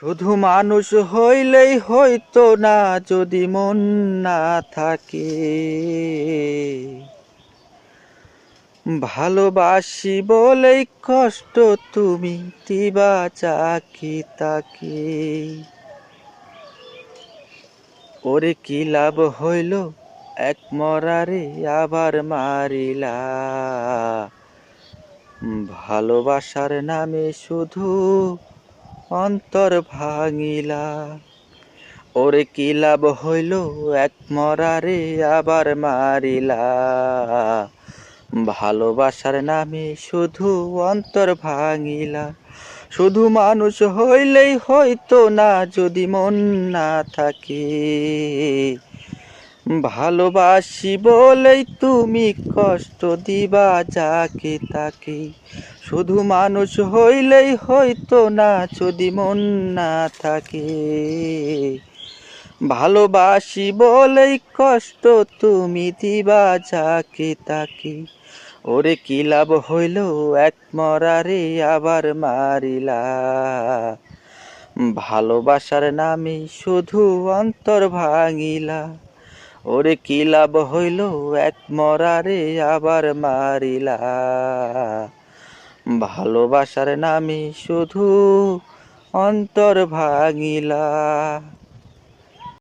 শুধু মানুষ হইলেই হইতো না যদি মন না থাকে। ভালোবাসি বলেই কষ্ট তুমি দিবা চাকি তাকে। ওরে কি লাভ হইল এক মরারে আবার মারিলা। ভালোবাসার নামে শুধু অন্তর ভাঙিলা। ওরে কি লাভ হইল এক মরারে আবার মারিলা। ভালোবাসার নামে শুধু অন্তর ভাঙিলা। শুধু মানুষ হইলেই হইতো না যদি মন না থাকে। ভালোবাসি বলেই তুমি কষ্ট দিবা যাকে তাকে। শুধু মানুষ হইলেই হইতো না যদি মন না থাকে। ভালোবাসি বলেই কষ্ট তুমি দিবা যাকে তাকে। ওরে কি লাভ হইল এক মরারে আবার মারিলা। ভালোবাসার নামে শুধু অন্তর ভাঙিলা। ওরে কি লাভ হইল এক মরারে আবার মারিলা। ভালোবাসার নামে শুধু অন্তর ভাঙিলা।